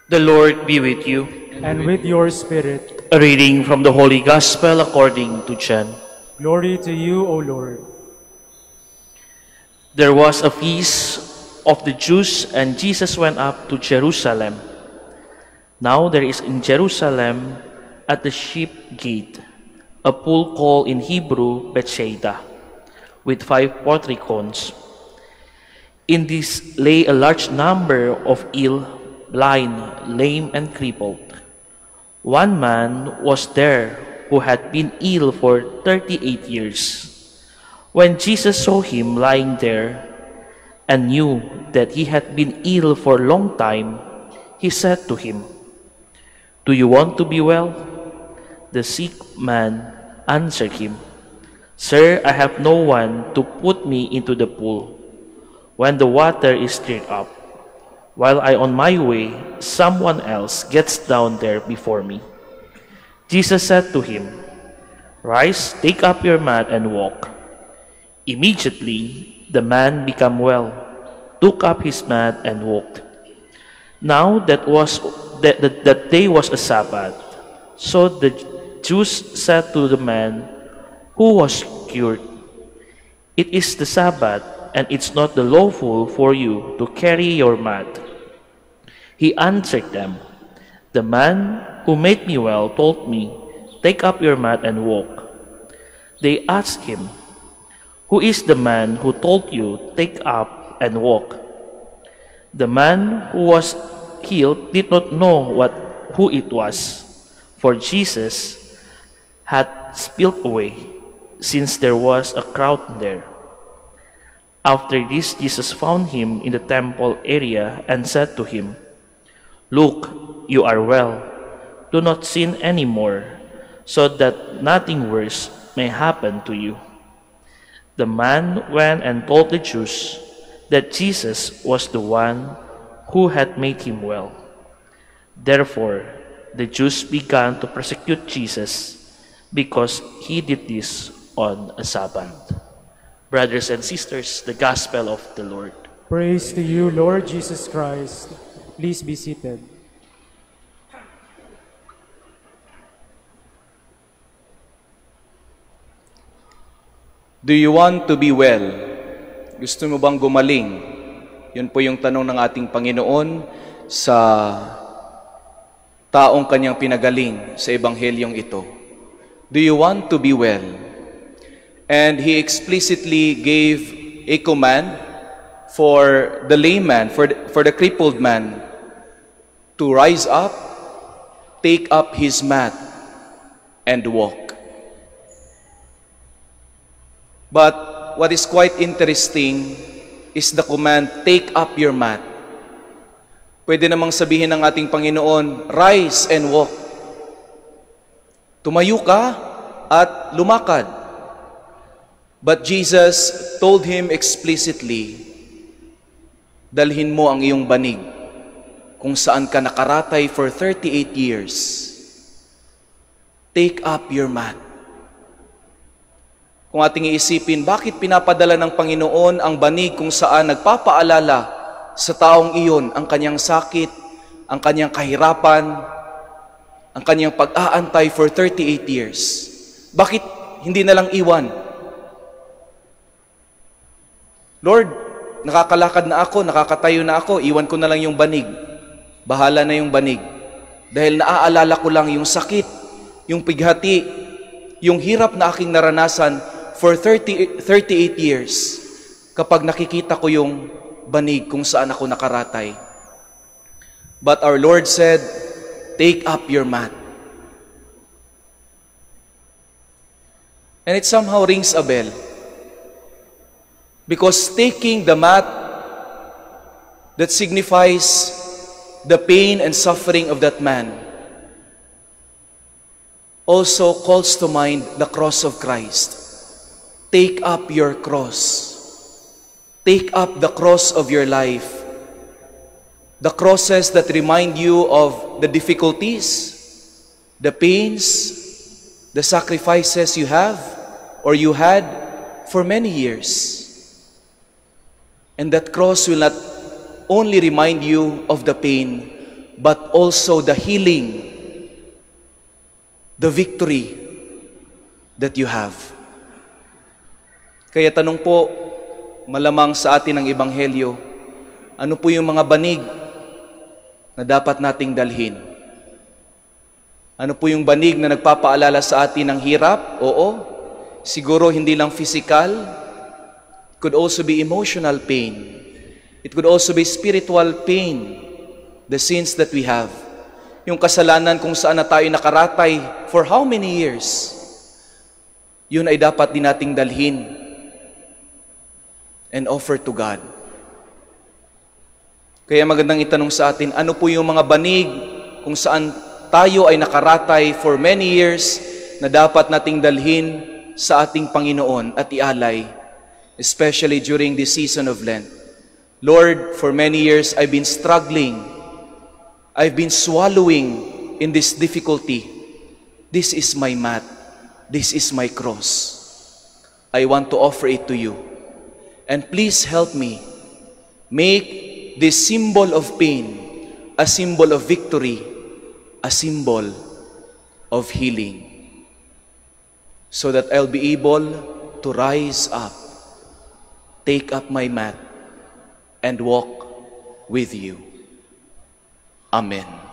The Lord be with you. And with your spirit. A reading from the Holy Gospel according to John. Glory to you, O Lord. There was a feast of the Jews, and Jesus went up to Jerusalem. Now there is in Jerusalem at the sheep gate a pool called in Hebrew Bethsaida, with 5 porticos. In this lay a large number of ill, blind, lame, and crippled. One man was there who had been ill for 38 years. When Jesus saw him lying there and knew that he had been ill for a long time, he said to him, "Do you want to be well?" The sick man answered him, "Sir, I have no one to put me into the pool when the water is stirred up. While I on my way, someone else gets down there before me." Jesus said to him, "Rise, take up your mat and walk." Immediately the man became well, took up his mat and walked. Now that day was a Sabbath. So the Jews said to the man who was cured, "It is the Sabbath, and it's not the lawful for you to carry your mat." He answered them, "The man who made me well told me, 'Take up your mat and walk.'" They asked him, "Who is the man who told you, 'Take up and walk'?" The man who was healed did not know who it was, for Jesus had spilled away, since there was a crowd there. After this, Jesus found him in the temple area and said to him, "Look, you are well. Do not sin anymore, so that nothing worse may happen to you." The man went and told the Jews that Jesus was the one who had made him well. Therefore, the Jews began to persecute Jesus because he did this on a Sabbath. Brothers and sisters, the Gospel of the Lord. Praise to you, Lord Jesus Christ. Please be seated. Do you want to be well? Gusto mo bang gumaling? Yun po yung tanong ng ating Panginoon sa taong kanyang pinagaling sa Ebanghelyong ito. Do you want to be well? And He explicitly gave a command for the lame man, for the crippled man, to rise up, take up his mat, and walk. But what is quite interesting is the command, take up your mat. Pwede namang sabihin ng ating Panginoon, rise and walk. Tumayo ka at lumakad. But Jesus told him explicitly, dalhin mo ang iyong banig kung saan ka nakaratay for 38 years. Take up your mat. Kung ating iisipin, bakit pinapadala ng Panginoon ang banig kung saan nagpapaalala sa taong iyon ang kanyang sakit, ang kanyang kahirapan, ang kanyang pag-aantay for 38 years? Bakit hindi na lang iwan? Lord, nakakalakad na ako, nakakatayo na ako, iwan ko na lang yung banig. Bahala na yung banig. Dahil naaalala ko lang yung sakit, yung pighati, yung hirap na aking naranasan for 38 years kapag nakikita ko yung banig kung saan ako nakaratay. But our Lord said, take up your mat. And it somehow rings a bell. Because taking the mat, that signifies the pain and suffering of that man, also calls to mind the cross of Christ. Take up your cross. Take up the cross of your life. The crosses that remind you of the difficulties, the pains, the sacrifices you have or you had for many years. And that cross will not only remind you of the pain, but also the healing, the victory that you have. Kaya tanong po, malamang sa atin ng Ebanghelyo, ano po yung mga banig na dapat nating dalhin? Ano po yung banig na nagpapaalala sa atin ng hirap? Oo, siguro hindi lang physical, it could also be emotional pain. It could also be spiritual pain, the sins that we have. Yung kasalanan kung saan na tayo nakaratay for how many years, yun ay dapat din nating dalhin and offer to God. Kaya magandang itanong sa atin, ano po yung mga banig kung saan tayo ay nakaratay for many years na dapat nating dalhin sa ating Panginoon at ialay, especially during this season of Lent. Lord, for many years I've been struggling. I've been swallowing in this difficulty. This is my mat. This is my cross. I want to offer it to you. And please help me make this symbol of pain a symbol of victory, a symbol of healing, so that I'll be able to rise up, take up my mat, and walk with you. Amen.